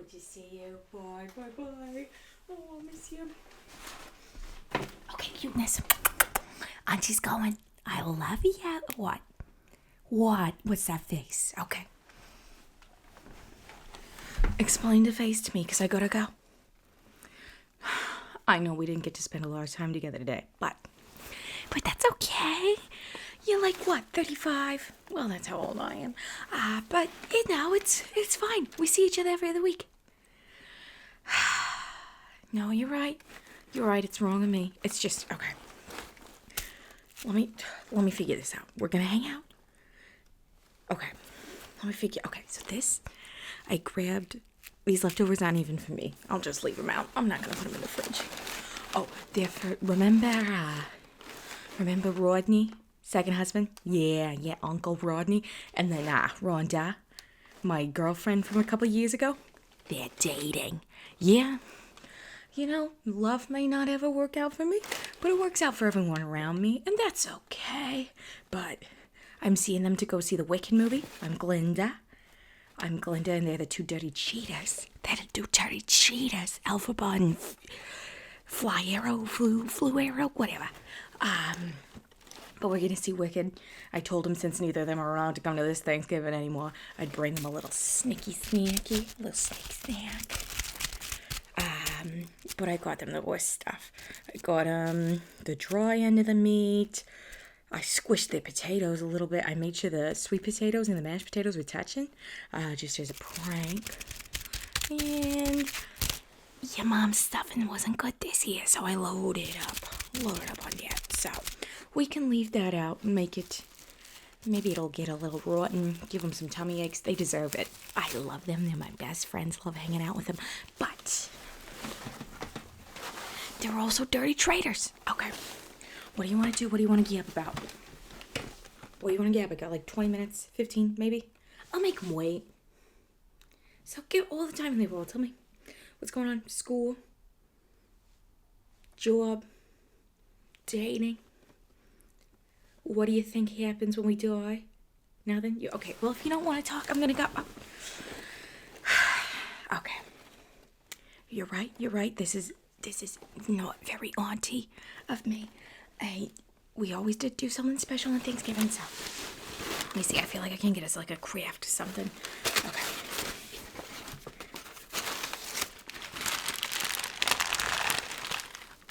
good to see you. Bye, bye, bye. Oh, I miss you. Okay, cuteness. Auntie's going. I love you. What? What? What's that face? Okay. Explain the face to me, because I gotta go. I know we didn't get to spend a lot of time together today, but that's okay. You're like, what, 35? Well, that's how old I am. But, it's fine. We see each other every other week. No, you're right. You're right, it's wrong of me. It's just, okay. Let me figure this out. We're gonna hang out. Okay. Okay, so I grabbed, these leftovers aren't even for me. I'll just leave them out. I'm not gonna put them in the fridge. Oh, they're for, remember Rodney? Second husband? Yeah, Uncle Rodney. And then, Rhonda, my girlfriend from a couple years ago. They're dating. Yeah. You know, love may not ever work out for me, but it works out for everyone around me, and that's okay. But I'm seeing them to go see the Wicked movie. I'm Glinda, and they're the two dirty cheaters. They're the two dirty cheaters. Elphaba and Fly Arrow, Flu Arrow, whatever. But we're gonna see Wicked. I told him since neither of them are around to come to this Thanksgiving anymore, I'd bring them a little sneaky, a little sneaky snack. But I got them the worst stuff. I got them the dry end of the meat. I squished the potatoes a little bit. I made sure the sweet potatoes and the mashed potatoes were touching, just as a prank. And your mom's stuffing wasn't good this year, so I loaded up on that. So we can leave that out and make it, maybe it'll get a little rotten. Give them some tummy aches. They deserve it. I love them. They're my best friends. Love hanging out with them. But they're also dirty traitors. Okay. What do you want to do? What do you want to gab about? What do you want to gab about? Like 20 minutes? 15 maybe? I'll make them wait. So get all the time in the world. Tell me. What's going on? School? Job? Dating? What do you think happens when we die? Nothing? Okay, well, if you don't want to talk, I'm going to go. Okay. You're right. This is not very auntie of me. We always did do something special on Thanksgiving, so let me see. I feel like I can get us like a craft or something. Okay.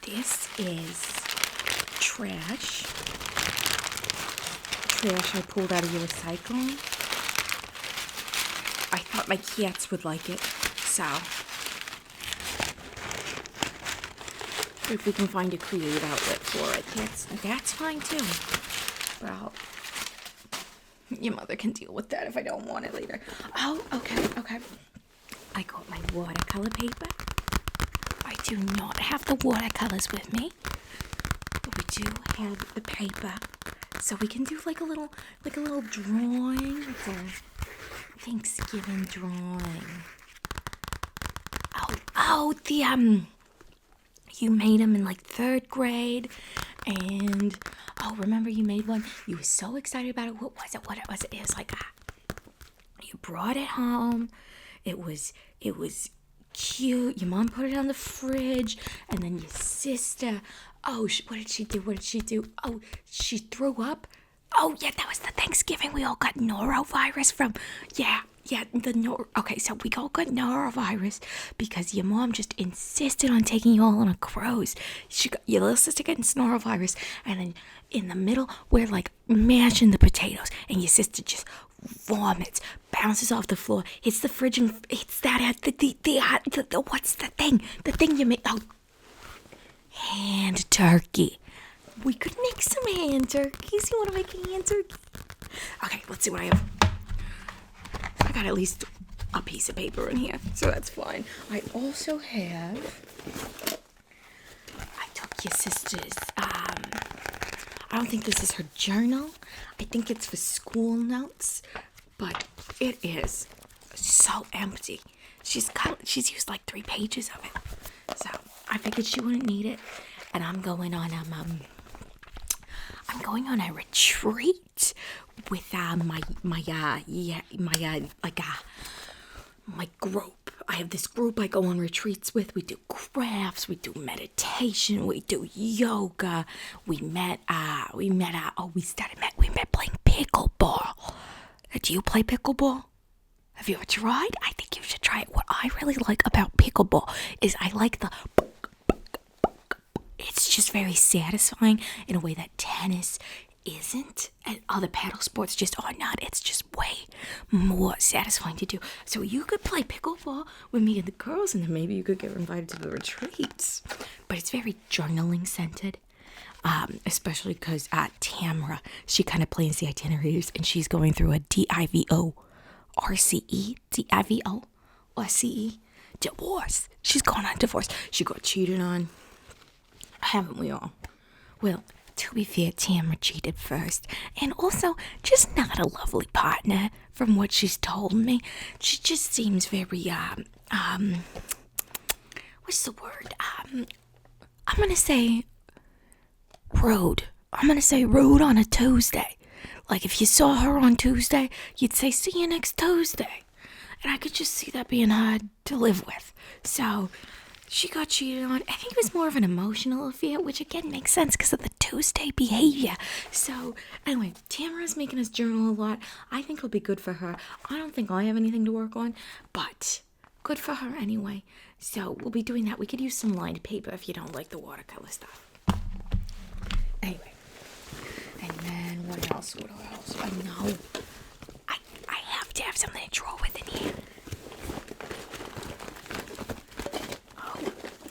This is trash I pulled out of your recycling. I thought my cats would like it, so if we can find a creative outlet for it, that's fine too. Well, your mother can deal with that if I don't want it later. Oh, okay. I got my watercolor paper. I do not have the watercolors with me, but we do have the paper, so we can do like a little drawing. It's a Thanksgiving drawing. Oh, you made them in like 3rd grade, and remember you made one? You were so excited about it. What was it? It was like you brought it home. It was cute. Your mom put it on the fridge, and then your sister. Oh, what did she do? Oh, she threw up. Oh yeah, that was the Thanksgiving we all got norovirus from. Yeah. Okay, so we all got norovirus because your mom just insisted on taking you all on a cruise. Your little sister getting norovirus, and then in the middle, we're like mashing the potatoes, and your sister just vomits, bounces off the floor, hits the fridge, and hits that the what's the thing? The thing you made. Oh, hand turkey. We could make some hand turkeys. You want to make a hand turkey? Okay, let's see what I have. I got at least a piece of paper in here, so that's fine. I also have, I took your sister's, I don't think this is her journal. I think it's for school notes, but it is so empty. She's used like 3 pages of it, so I figured she wouldn't need it. And I'm going on a retreat with my group. I have this group I go on retreats with. We do crafts, we do meditation, we do yoga. We met playing pickleball. Do you play pickleball? Have you ever tried? I think you should try it. What I really like about pickleball is I like it's just very satisfying in a way that tennis isn't, and other paddle sports just are not. It's just way more satisfying to do. So you could play pickleball with me and the girls, and then maybe you could get invited to the retreats. But it's very journaling centered, especially because Tamara, she kind of plans the itineraries, and she's going through a DIVO RCE divorce. She's going on divorce. She got cheated on, haven't we all? Well, to be fair, Tamara cheated first, and also just not a lovely partner from what she's told me. She just seems very, what's the word? I'm gonna say rude. I'm gonna say rude on a Tuesday. Like, if you saw her on Tuesday, you'd say, see you next Tuesday. And I could just see that being hard to live with. So she got cheated on. I think it was more of an emotional affair, which again makes sense because of the Tuesday behavior. So anyway, Tamara's making us journal a lot. I think it'll be good for her. I don't think I have anything to work on, but good for her anyway. So we'll be doing that. We could use some lined paper if you don't like the watercolor stuff. Anyway, and then what else? I know. I have to have something to draw with in here.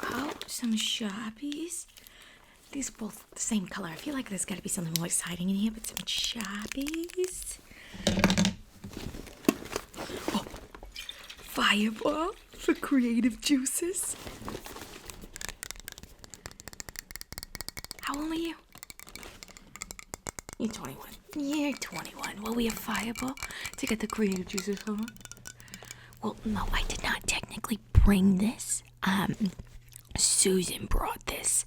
Oh, some Sharpies. These are both the same color. I feel like there's got to be something more exciting in here, but some Sharpies. Oh, Fireball for creative juices. How old are you? You're 21. You're 21. Well, we have Fireball to get the creative juices from. Well, no, I did not technically bring this. Susan brought this,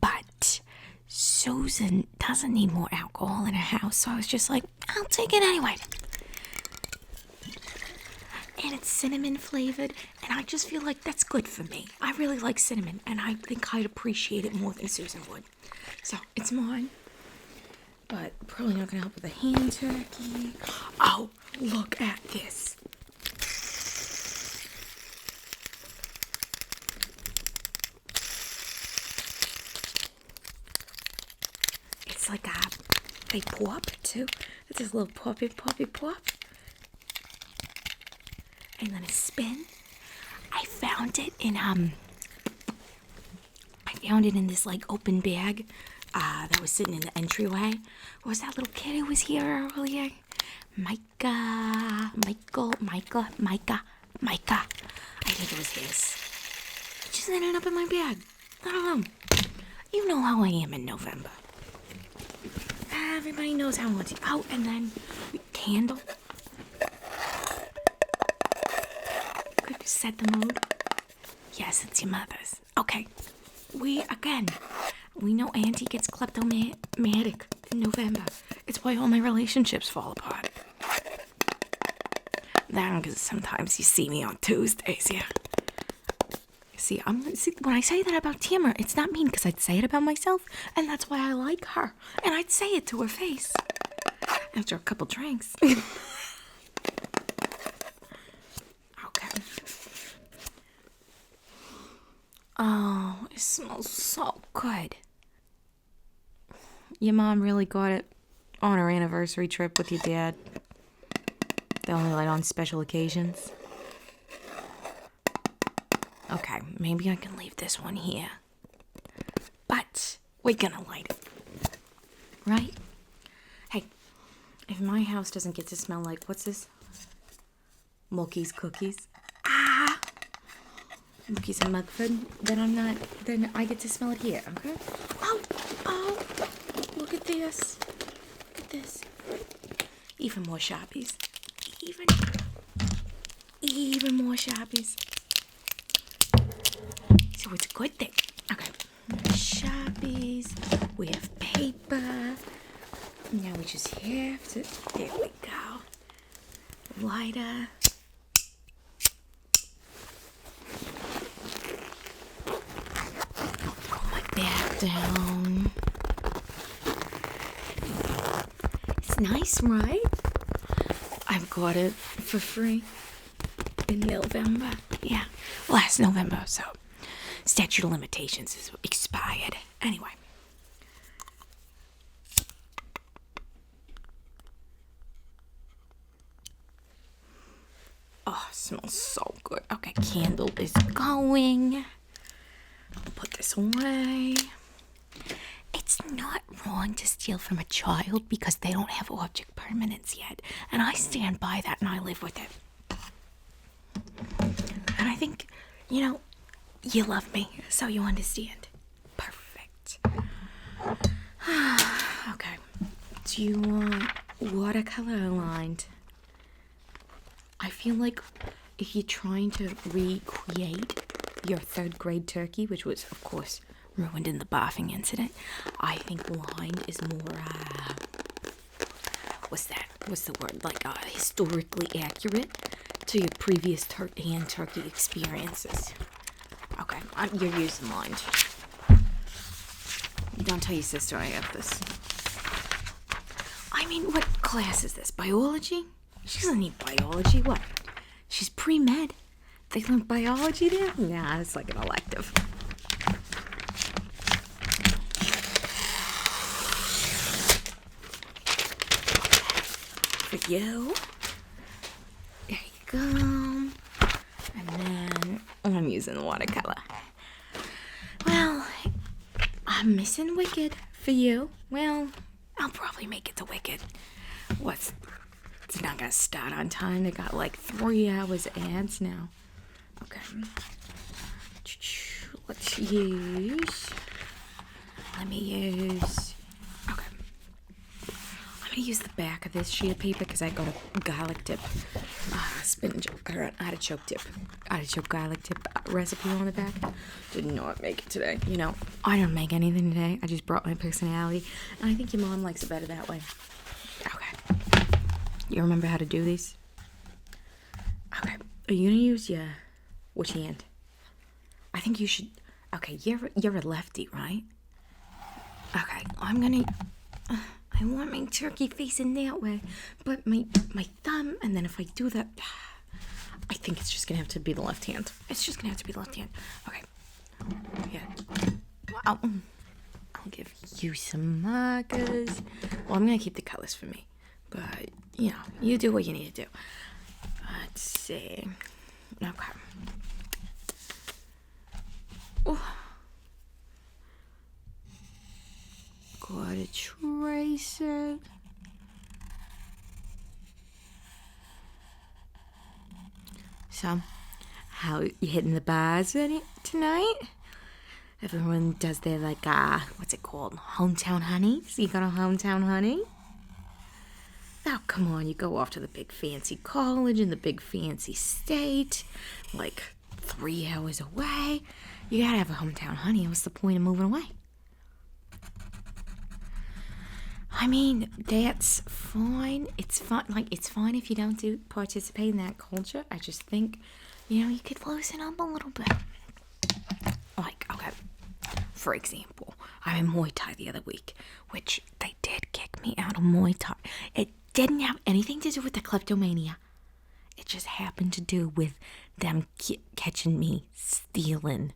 but Susan doesn't need more alcohol in her house, so I was just like, I'll take it anyway. And it's cinnamon flavored, and I just feel like that's good for me. I really like cinnamon, and I think I'd appreciate it more than Susan would. So it's mine, but probably not gonna help with the hand turkey. Oh, look at this. It's like a pop too. It's this little poppy pop. And then a spin. I found it in this like open bag that was sitting in the entryway. What was that little kid who was here earlier? Micah. I think it was his. It just ended up in my bag. I don't know. You know how I am in November. Everybody knows how I want to. Oh, and then candle. Could you set the mood? Yes, it's your mother's. Okay. We know Auntie gets kleptomatic in November. It's why all my relationships fall apart. Then, because sometimes you see me on Tuesdays, yeah. See, when I say that about Tamara, it's not mean because I'd say it about myself, and that's why I like her. And I'd say it to her face after a couple drinks. Okay. Oh, it smells so good. Your mom really got it on her anniversary trip with your dad. They only light on special occasions. Okay, maybe I can leave this one here. But we're gonna light it. Right? Hey, if my house doesn't get to smell like, what's this? Mookie's cookies. Mookie's and Mugford. Then I get to smell it here, okay? Oh, look at this. Look at this. Even more Sharpies. Even more Sharpies. So it's a good thing. Okay. Sharpies. We have paper. Now we just have to. There we go. Lighter. back down. It's nice, right? I've got it for free in November. Yeah, last November, so statute of limitations is expired. Anyway. Oh, it smells so good. Okay, candle is going. I'll put this away. It's not wrong to steal from a child because they don't have object permanence yet. And I stand by that and I live with it. And I think, you love me, so you understand. Perfect. Okay. Do you want watercolor aligned? I feel like if you're trying to recreate your 3rd grade turkey, which was, of course, ruined in the barfing incident, I think lined is more, what's the word? Like, historically accurate to your previous hand turkey experiences. Okay, you're using lined. Don't tell your sister I have this. I mean, what class is this? Biology? She doesn't need biology. What? She's pre-med. They learn biology there? Nah, it's like an elective. For you. There you go. And then I'm using the watercolor. Well, I'm missing Wicked for you. Well, I'll probably make it to Wicked. It's not gonna start on time. They got like 3 hours ads now. Okay. Let's use. Let me use. Okay. I'm gonna use the back of this sheet of paper because I got a garlic dip, spinach or artichoke garlic dip recipe on the back. Did not make it today. I don't make anything today. I just brought my personality, and I think your mom likes it better that way. Okay. You remember how to do these? Okay. Are you gonna use which hand? I think you should. Okay, you're a lefty, right? Okay, I'm gonna. I want my turkey facing that way, but my thumb, and then if I do that, I think it's just gonna have to be the left hand. It's just gonna have to be the left hand. Okay. Yeah. I'll give you some markers. Well, I'm gonna keep the colors for me, but you do what you need to do. Let's see. Okay. Oh. Got a tracer. So, how you hitting the bars tonight? Everyone does their what's it called? Hometown honey? So you got a hometown honey? Oh, come on, you go off to the big fancy college in the big fancy state, like 3 hours away. You gotta have a hometown honey. What's the point of moving away? I mean, that's fine. It's fine. It's fine if you don't participate in that culture. I just think, you could loosen up a little bit. Okay, for example, I'm in Muay Thai the other week, which they did kick me out of Muay Thai. It didn't have anything to do with the kleptomania. It just happened to do with them catching me stealing.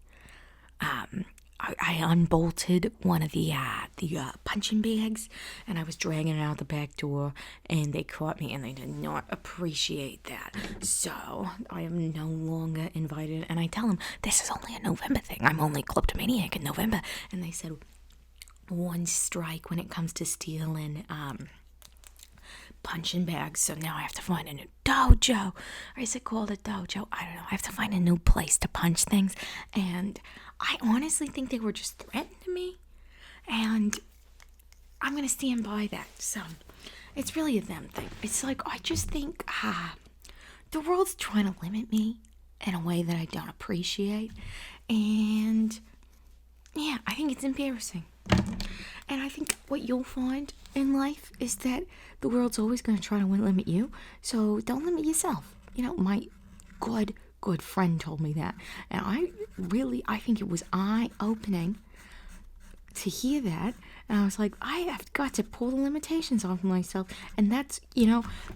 I unbolted one of the punching bags, and I was dragging it out the back door, and they caught me, and they did not appreciate that. So I am no longer invited, and I tell them, this is only a November thing. I'm only kleptomaniac in November. And they said, 1 strike when it comes to stealing punching bags, so now I have to find a new dojo. Or is it called a dojo? I don't know. I have to find a new place to punch things, and I honestly think they were just threatening me, and I'm gonna stand by that. So it's really a them thing. It's like, I just think the world's trying to limit me in a way that I don't appreciate, and yeah, I think it's embarrassing. And I think what you'll find in life is that the world's always going to try to limit you, so don't limit yourself. My good friend told me that, and I think it was eye-opening to hear that, and I was like, I have got to pull the limitations off myself. And that's,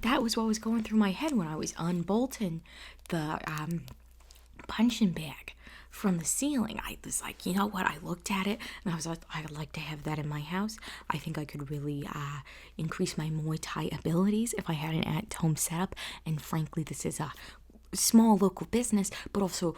that was what was going through my head when I was unbolting the punching bag from the ceiling. I was like, you know what? I looked at it and I was like, I'd like to have that in my house. I think I could really increase my Muay Thai abilities if I had an at-home setup. And frankly, this is a small local business, but also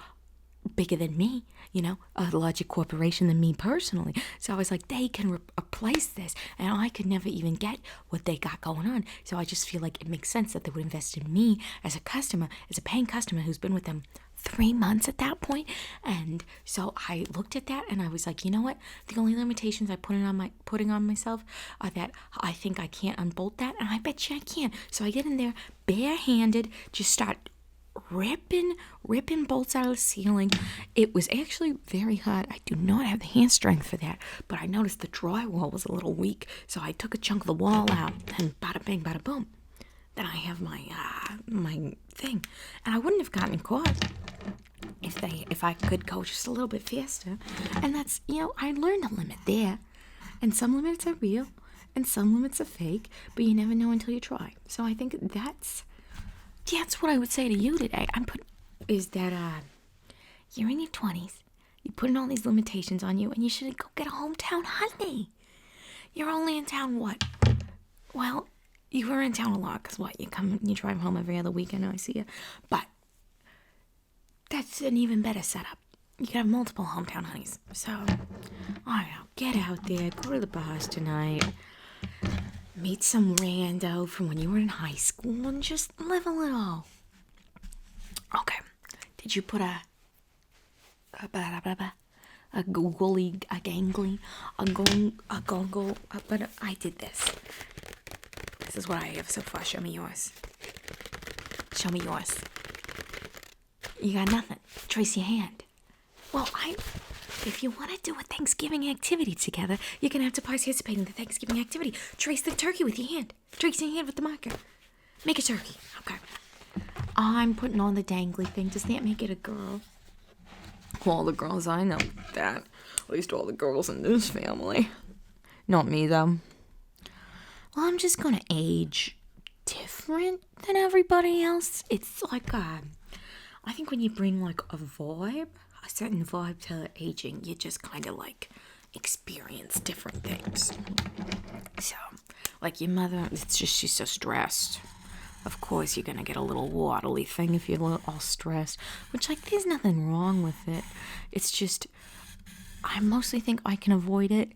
bigger than me, a larger corporation than me personally. So I was like, they can replace this, and I could never even get what they got going on. So I just feel like it makes sense that they would invest in me as a customer, as a paying customer who's been with them 3 months at that point. And so I looked at that and I was like, you know what? The only limitations I putting on myself are that I think I can't unbolt that, and I bet you I can. So I get in there barehanded, just start ripping bolts out of the ceiling. It was actually very hard. I do not have the hand strength for that, but I noticed the drywall was a little weak, so I took a chunk of the wall out, and bada bing, bada boom. Then I have my thing, and I wouldn't have gotten caught if I could go just a little bit faster. And that's, I learned a limit there, and some limits are real, and some limits are fake, but you never know until you try. So I think that's what I would say to you today. Is that you're in your 20s, you're putting all these limitations on you, and you should go get a hometown honey. You're only in town what? Well, you were in town a lot, because you drive home every other weekend, I see you. But that's an even better setup. You could have multiple hometown honeys. So, I don't know, get out there, go to the bars tonight, meet some rando from when you were in high school, and just live a little. Okay. Did you put a googly, a gangly, a gongo, but I did this. This is what I have so far. Show me yours. You got nothing. Trace your hand. Well, if you want to do a Thanksgiving activity together, you're going to have to participate in the Thanksgiving activity. Trace the turkey with your hand. Trace your hand with the marker. Make a turkey. Okay. I'm putting on the dangly thing. Does that make it a girl? All the girls I know that. At least all the girls in this family. Not me, though. Well, I'm just going to age different than everybody else. It's like, I think when you bring, like, a certain vibe to aging, you just kind of, like, experience different things. So, like your mother, it's just she's so stressed. Of course, you're going to get a little waddly thing if you're all stressed, which, like, there's nothing wrong with it. It's just, I mostly think I can avoid it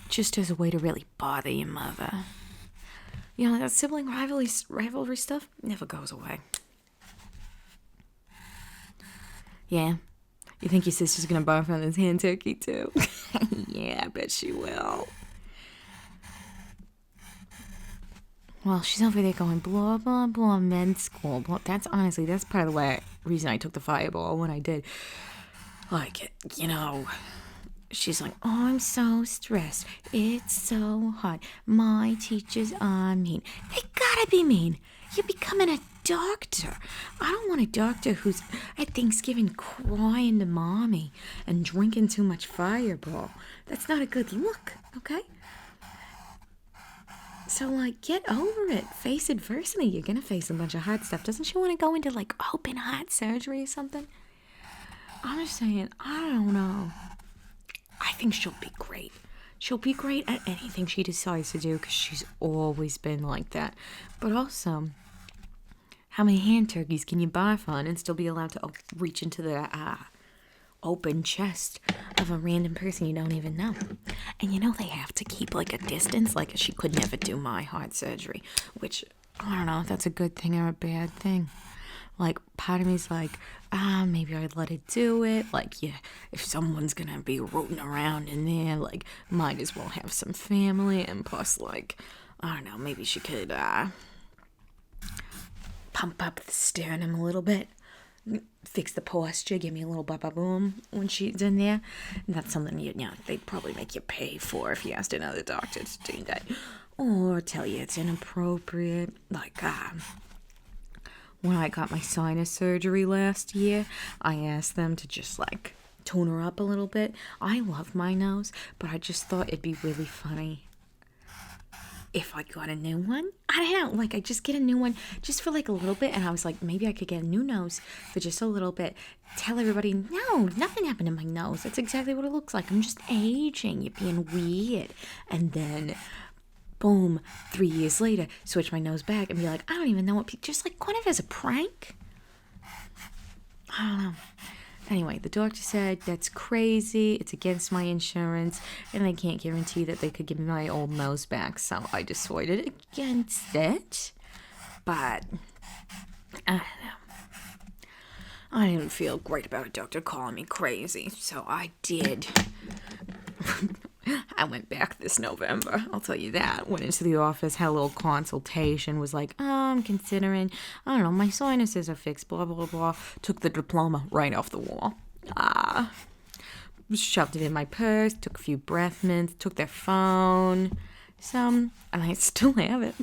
just as a way to really bother your mother. That sibling rivalry stuff never goes away. Yeah. You think your sister's going to barf on this hand turkey, too? Yeah, I bet she will. Well, she's over there going, blah, blah, blah, men's school. That's part of the reason I took the fireball when I did. Like, she's like, oh, I'm so stressed. It's so hard. My teachers are mean. They gotta be mean. You're becoming a doctor. I don't want a doctor who's at Thanksgiving crying to mommy and drinking too much fireball. That's not a good look, okay? So, like, get over it. Face adversity. You're going to face a bunch of hard stuff. Doesn't she want to go into, like, open heart surgery or something? I'm just saying, I don't know. I think she'll be great. She'll be great at anything she decides to do because she's always been like that. But also, how many hand turkeys can you barf on and still be allowed to reach into the open chest of a random person you don't even know? And they have to keep, like, a distance. Like, she could never do my heart surgery, which, I don't know if that's a good thing or a bad thing. Like, part of me's like, maybe I'd let it do it. Like, yeah, if someone's gonna be rooting around in there, like, might as well have some family. And plus, like, I don't know, maybe she could pump up the sternum a little bit, fix the posture, give me a little ba-ba-boom when she's in there. And that's something, they'd probably make you pay for if you asked another doctor to do that. Or tell you it's inappropriate. Like, when I got my sinus surgery last year, I asked them to just, like, tone her up a little bit. I love my nose, but I just thought it'd be really funny if I got a new one. I don't know, like I just get a new one just for like a little bit, and I was like, maybe I could get a new nose for just a little bit. Tell everybody, no, nothing happened to my nose. That's exactly what it looks like. I'm just aging. You're being weird. And then, boom, 3 years later, switch my nose back and be like, I don't even know what, just like kind of as a prank. I don't know. Anyway, the doctor said that's crazy. It's against my insurance, and I can't guarantee that they could give me my old nose back. So I decided against it. But I don't know. I didn't feel great about a doctor calling me crazy, so I did. I went back this November, I'll tell you that. Went into the office, had a little consultation, was like, I'm considering, I don't know, my sinuses are fixed, blah, blah, blah. Took the diploma right off the wall. Shoved it in my purse, took a few breath mints, took their phone, and I still have it.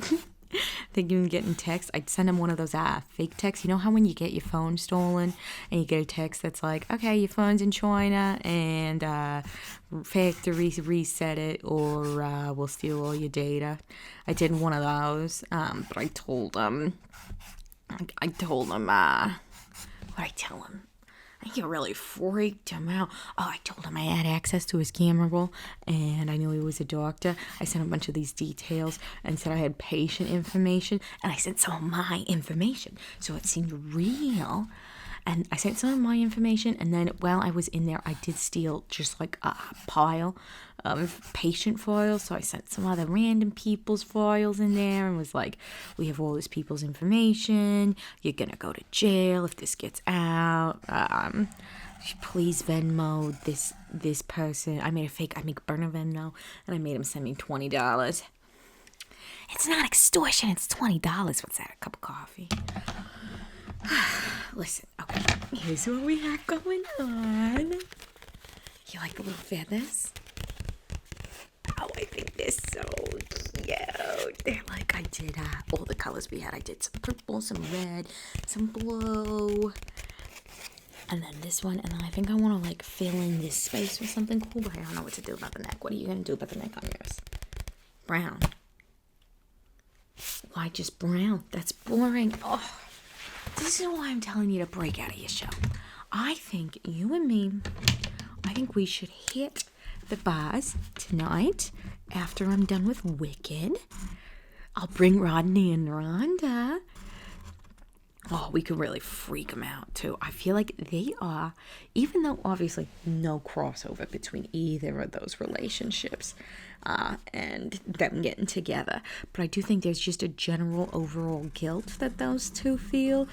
Thinking of getting texts. I'd send them one of those fake texts. You know how when you get your phone stolen and you get a text that's like, okay, your phone's in China and factory reset it, or we'll steal all your data. I did one of those, but I told them, what I tell him? I think it really freaked him out. Oh, I told him I had access to his camera roll, and I knew he was a doctor. I sent a bunch of these details and said I had patient information, and I sent some of my information, so it seemed real. And I sent some of my information, and then while I was in there, I did steal just like a pile of patient files. So I sent some other random people's files in there and was like, we have all this people's information. You're going to go to jail if this gets out. Please Venmo this person. I make burner Venmo, and I made him send me $20. It's not extortion, it's $20. What's that, a cup of coffee? Listen, okay, here's what we have going on. You like the little feathers? Oh, I think they're so cute. They're like, I did all the colors we had. I did some purple, some red, some blue, and then this one. And then I think I want to like fill in this space with something cool, but I don't know what to do about the neck. What are you going to do about the neck on yours? Brown. Why just brown? That's boring. Oh. This is why I'm telling you to break out of your shell. I think you and me, I think we should hit the bars tonight after I'm done with Wicked. I'll bring Rodney and Rhonda. Oh, we could really freak them out too. I feel like they are, even though obviously no crossover between either of those relationships and them getting together, but I do think there's just a general overall guilt that those two feel,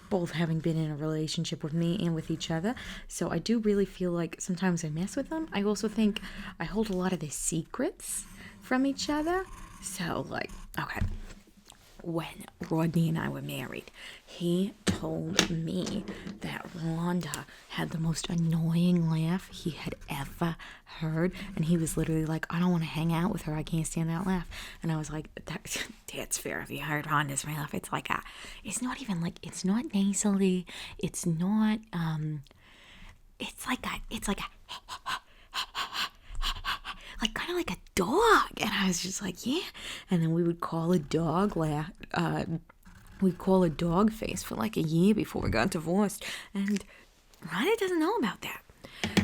both having been in a relationship with me and with each other. So I do really feel like sometimes I mess with them. I also think I hold a lot of their secrets from each other. So like, okay, when Rodney and I were married, he told me that Rhonda had the most annoying laugh he had ever heard, and he was literally like, I don't want to hang out with her, I can't stand that laugh. And I was like, that's fair. If you heard Rhonda's laugh, it's like it's not even like, it's not nasally, it's not it's like a like kind of like a dog. And I was just like, yeah. And then we would call a dog we'd call a dog face for like a year before we got divorced. And Ronnie doesn't know about that.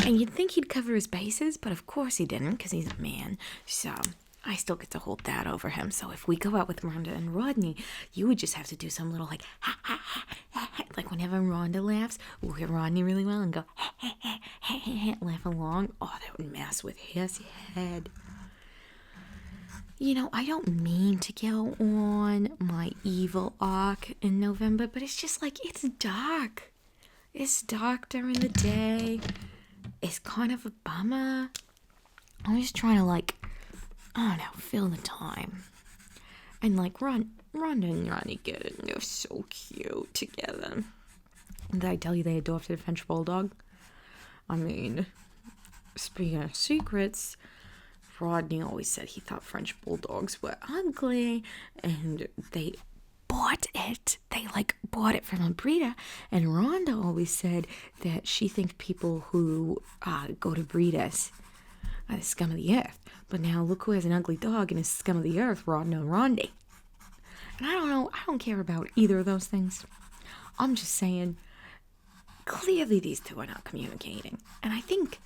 And you'd think he'd cover his bases, but of course he didn't, because he's a man. So I still get to hold that over him. So if we go out with Rhonda and Rodney, you would just have to do some little like, ha, ha, ha, ha, ha. Like whenever Rhonda laughs, we'll hear Rodney really well and go, ha, ha, ha, ha, ha, ha, laugh along. Oh, that would mess with his head. You know, I don't mean to go on my evil arc in November, but it's just like, it's dark. It's dark during the day. It's kind of a bummer. I'm just trying to like, I don't know, fill the time. And like Rhonda and Ronnie get it, and they're so cute together. Did I tell you they adopted a French bulldog? I mean, speaking of secrets, Rodney always said he thought French bulldogs were ugly, and bought it. They like bought it from a breeder, and Rhonda always said that she thinks people who go to breeders are the scum of the earth. But now look who has an ugly dog and is scum of the earth, Rodney and Rondi. And I don't know, I don't care about either of those things. I'm just saying, clearly these two are not communicating. And I think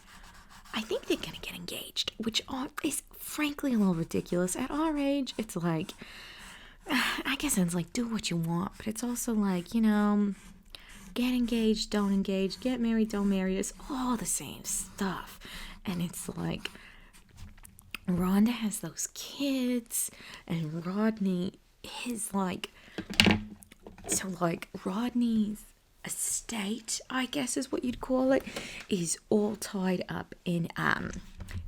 they're gonna get engaged, which is frankly a little ridiculous. At our age, it's like, I guess it's like, do what you want, but it's also like, you know, get engaged, don't engage, get married, don't marry. It's all the same stuff. And it's like, Rhonda has those kids, and Rodney is like, so like Rodney's estate, I guess is what you'd call it, is all tied up in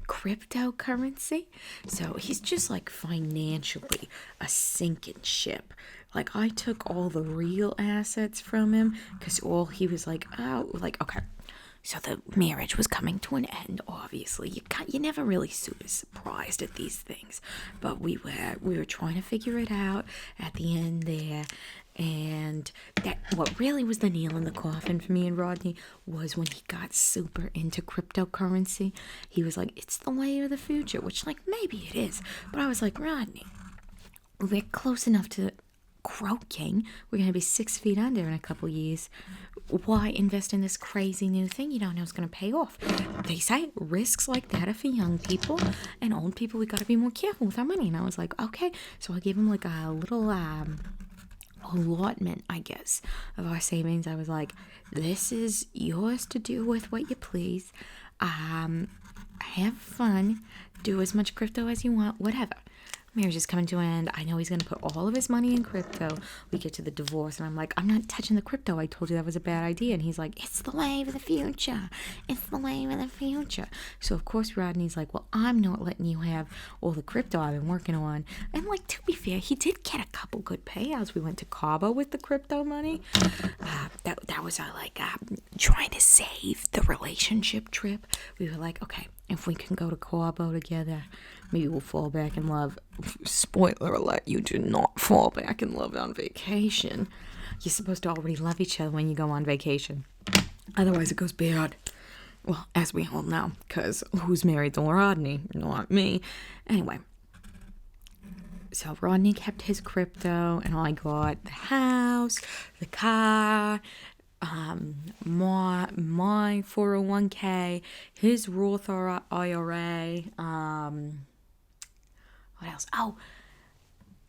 cryptocurrency. So he's just like financially a sinking ship. Like, I took all the real assets from him because all he was like, oh, like, okay. So the marriage was coming to an end. Obviously, you're never really super surprised at these things, but we were trying to figure it out at the end there. And that what really was the nail in the coffin for me and Rodney was when he got super into cryptocurrency. He was like, it's the way of the future, which, like, maybe it is. But I was like, Rodney, we're close enough to croaking. We're going to be 6 feet under in a couple years. Why invest in this crazy new thing you don't know is going to pay off? They say risks like that are for young people, and old people, we got to be more careful with our money. And I was like, okay. So I gave him like a little allotment, I guess, of our savings. I was like, this is yours to do with what you please. Have fun, do as much crypto as you want, whatever. Marriage is coming to an end. I know he's going to put all of his money in crypto. We get to the divorce, and I'm like, I'm not touching the crypto. I told you that was a bad idea. And he's like, it's the wave of the future. It's the wave of the future. So, of course, Rodney's like, well, I'm not letting you have all the crypto I've been working on. And, like, to be fair, he did get a couple good payouts. We went to Cabo with the crypto money. That was our, like, trying to save the relationship trip. We were like, okay, if we can go to Cabo together, maybe we'll fall back in love. Spoiler alert, you do not fall back in love on vacation. You're supposed to already love each other when you go on vacation. Otherwise, it goes bad. Well, as we all know, because who's married to Rodney? Not me. Anyway, so Rodney kept his crypto, and I got the house, the car, my 401k, his Roth IRA, what else? Oh,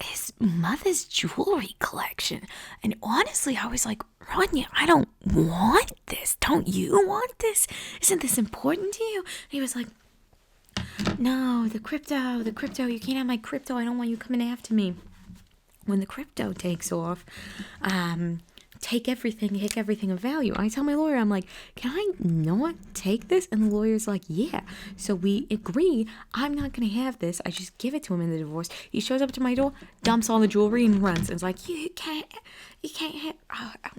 his mother's jewelry collection. And honestly, I was like, Rodney, I don't want this. Don't you want this? Isn't this important to you? And he was like, no, the crypto, you can't have my crypto. I don't want you coming after me. When the crypto takes off, take everything of value. I tell my lawyer, I'm like, can I not take this? And the lawyer's like, yeah. So we agree, I'm not going to have this. I just give it to him in the divorce. He shows up to my door, dumps all the jewelry, and runs. And it's like, you can't have,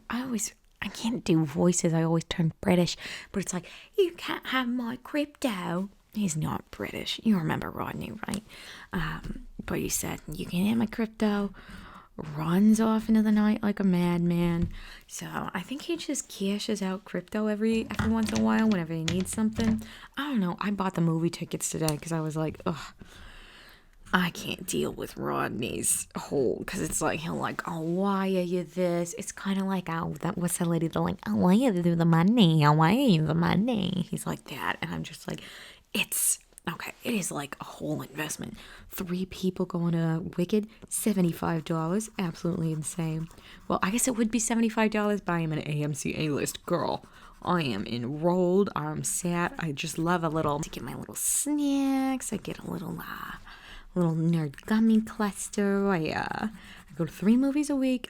I can't do voices. I always turn British. But it's like, you can't have my crypto. He's not British. You remember Rodney, right? But he said, you can have my crypto. Runs off into the night like a madman. So I think he just cashes out crypto every once in a while whenever he needs something. I don't know. I bought the movie tickets today because I was like, ugh, I can't deal with Rodney's whole, because it's like, he'll like, oh, why are you this? It's kind of like, oh, what's that lady? They're like, oh, why are you the money? Oh, why are you the money? He's like that. And I'm just like, it's okay, it is like a whole investment. 3 people going to Wicked, $75. Absolutely insane. Well, I guess it would be $75, but I am an AMC A-list girl. I am enrolled. I'm sat. I just love to get my little snacks. I get a little nerd gummy cluster. I go to 3 movies a week.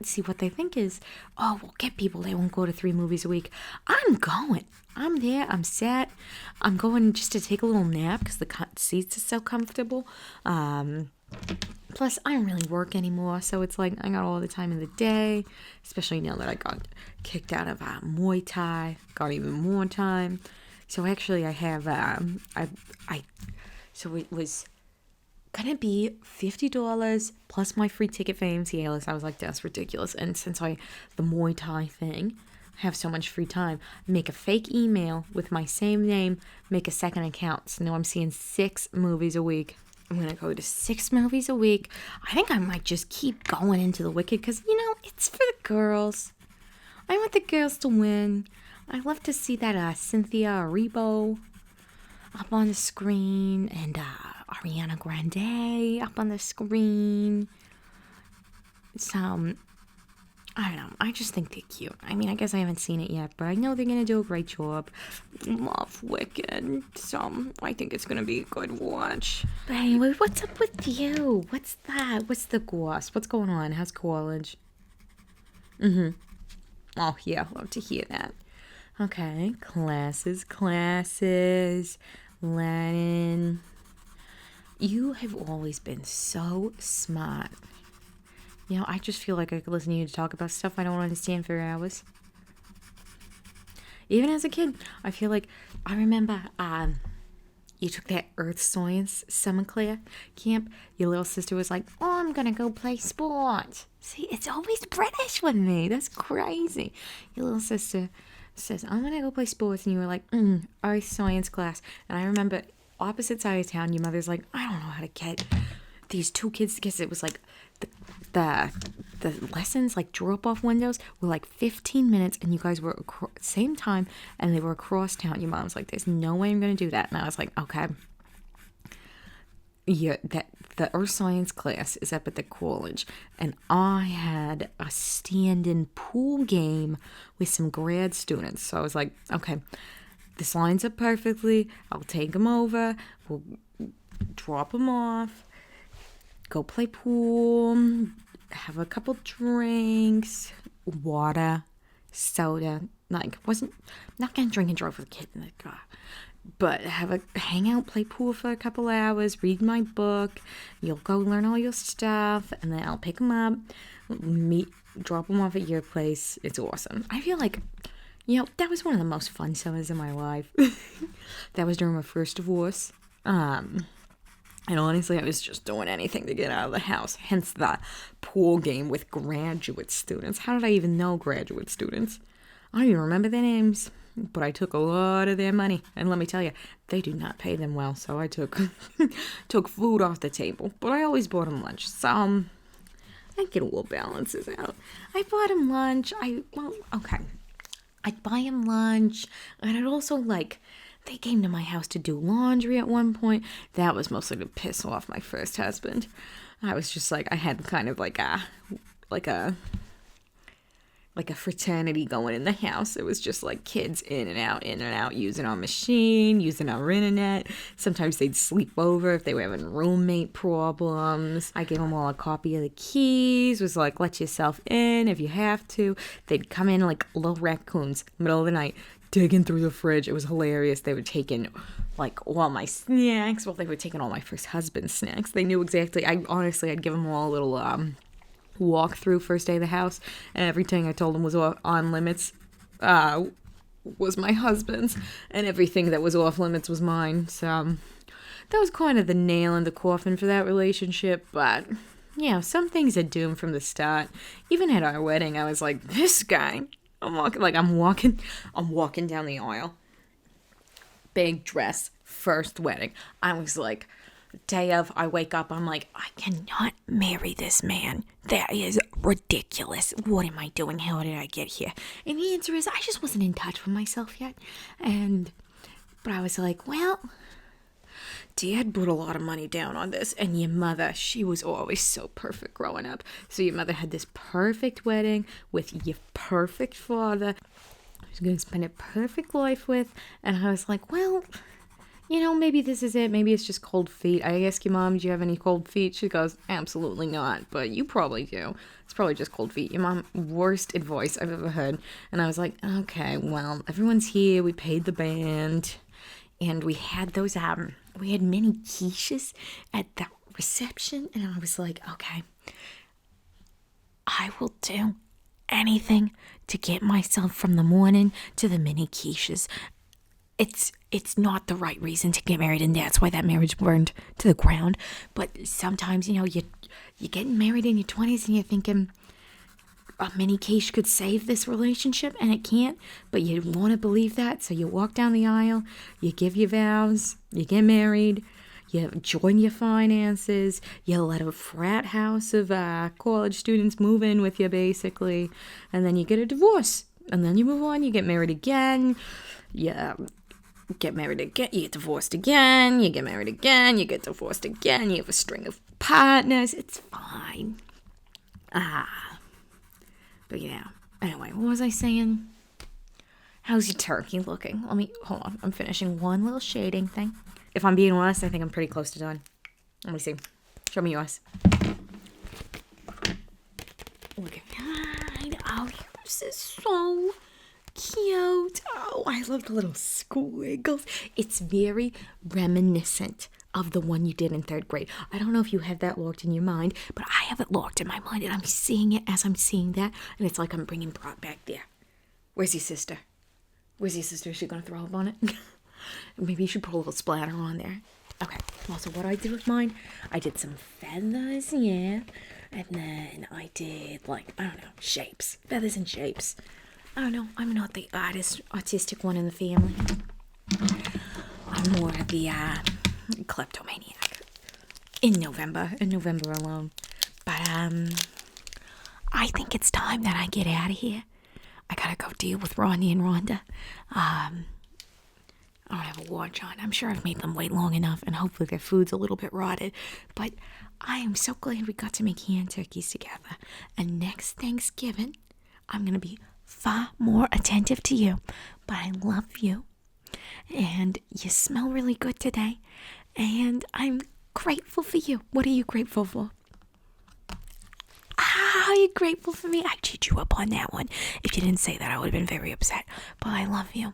See what they think is, oh, we'll get people. They won't go to 3 movies a week. I'm going. I'm there. I'm sat. I'm going just to take a little nap because the seats are so comfortable. Plus, I don't really work anymore, so it's like I got all the time in the day, especially now that I got kicked out of Muay Thai. Got even more time. So actually, I have so it was gonna be $50 plus my free ticket for AMC A-List. I was like, that's ridiculous. And since the Muay Thai thing, I have so much free time, make a fake email with my same name, make a second account. So now I'm seeing 6 movies a week. I'm gonna go to 6 movies a week. I think I might just keep going into the Wicked because, it's for the girls. I want the girls to win. I love to see that Cynthia Erivo up on the screen and Ariana Grande up on the screen. So, I don't know. I just think they're cute. I mean, I guess I haven't seen it yet, but I know they're going to do a great job. Love Wicked. So, I think it's going to be a good watch. But anyway, what's up with you? What's that? What's the goss? What's going on? How's college? Oh, yeah. Love to hear that. Okay. Classes. Latin. You have always been so smart. I just feel like I could listen to you talk about stuff I don't understand for hours. Even as a kid, I feel like I remember you took that earth science summer class camp. Your little sister was like, oh, I'm going to go play sports. See, it's always British with me. That's crazy. Your little sister says, I'm going to go play sports. And you were like, earth science class. And I remember opposite side of town, your mother's like, I don't know how to get these 2 kids, because it was like the lessons, like drop-off windows, were like 15 minutes, and you guys were same time, and they were across town. Your mom's like, there's no way I'm going to do that. And I was like, okay. Yeah, the earth science class is up at the college, and I had a stand-in pool game with some grad students. So I was like, okay, this lines up perfectly. I'll take them over. We'll drop them off. Go play pool, have a couple drinks, water, soda. Not gonna drink and drive with a kid in the car, but hang out, play pool for a couple hours, read my book. You'll go learn all your stuff, and then I'll pick them up, drop them off at your place. It's awesome. I feel like, that was one of the most fun summers of my life. That was during my first divorce. And honestly, I was just doing anything to get out of the house. Hence the pool game with graduate students. How did I even know graduate students? I don't even remember their names. But I took a lot of their money. And let me tell you, they do not pay them well. So I took food off the table. But I always bought them lunch. So I think it all balances out. I bought them lunch. I'd buy them lunch. And I'd also they came to my house to do laundry at one point. That was mostly to piss off my first husband. I was just I had kind of like a fraternity going in the house. It was just kids in and out, using our machine, using our internet. Sometimes they'd sleep over if they were having roommate problems. I gave them all a copy of the keys, was let yourself in if you have to. They'd come in like little raccoons, middle of the night, digging through the fridge. It was hilarious. They were taking all my snacks. Well, they were taking all my first husband's snacks. They knew exactly. I'd give them all a little walk through first day of the house, and everything I told them was on limits was my husband's, and everything that was off limits was mine. So that was kind of the nail in the coffin for that relationship. But some things are doomed from the start. Even at our wedding, I was like, this guy. I'm walking down the aisle. Big dress, first wedding. I was like, day of, I wake up, I'm like, I cannot marry this man. That is ridiculous. What am I doing? How did I get here? And the answer is, I just wasn't in touch with myself yet. But I was like, well, Dad put a lot of money down on this, and your mother, she was always so perfect growing up. So your mother had this perfect wedding with your perfect father. She was going to spend a perfect life with, and I was like, well, maybe this is it. Maybe it's just cold feet. I asked your mom, do you have any cold feet? She goes, absolutely not, but you probably do. It's probably just cold feet. Your mom, worst advice I've ever heard. And I was like, okay, well, everyone's here. We paid the band. And we had those, we had mini quiches at the reception. And I was like, okay, I will do anything to get myself from the morning to the mini quiches. it's not the right reason to get married, and that's why that marriage burned to the ground. But sometimes, you're getting married in your 20s and you're thinking a mini quiche could save this relationship, and it can't, but you want to believe that, so you walk down the aisle, you give your vows, you get married, you join your finances, you let a frat house of college students move in with you, basically, and then you get a divorce, and then you move on, you get married again, you get married again, you get divorced again, you get married again, you get divorced again, you have a string of partners. It's fine. But anyway, what was I saying? How's your turkey looking? Hold on, I'm finishing one little shading thing. If I'm being honest, I think I'm pretty close to done. Let me see. Show me yours. Look at that. Oh, yours is so cute. Oh, I love the little squiggles. It's very reminiscent of the one you did in 3rd grade. I don't know if you have that locked in your mind, but I have it locked in my mind, and I'm seeing it as I'm seeing that, and it's like I'm bringing Brock back there. Where's your sister? Is she gonna throw up on it? Maybe you should put a little splatter on there. Okay, well, so what I did with mine, I did some feathers, and then I did, shapes. Feathers and shapes. I don't know, I'm not the artistic one in the family. I'm more of the kleptomaniac in November alone. But I think it's time that I get out of here. I gotta go deal with Ronnie and Rhonda. I don't have a watch on. I'm sure I've made them wait long enough, and hopefully their food's a little bit rotted. But I am so glad we got to make hand turkeys together. And next Thanksgiving, I'm gonna be far more attentive to you. But I love you. And you smell really good today. And I'm grateful for you. What are you grateful for? Are you grateful for me? I cheated you up on that one. If you didn't say that, I would have been very upset. But I love you.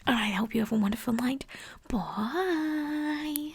And I hope you have a wonderful night. Bye.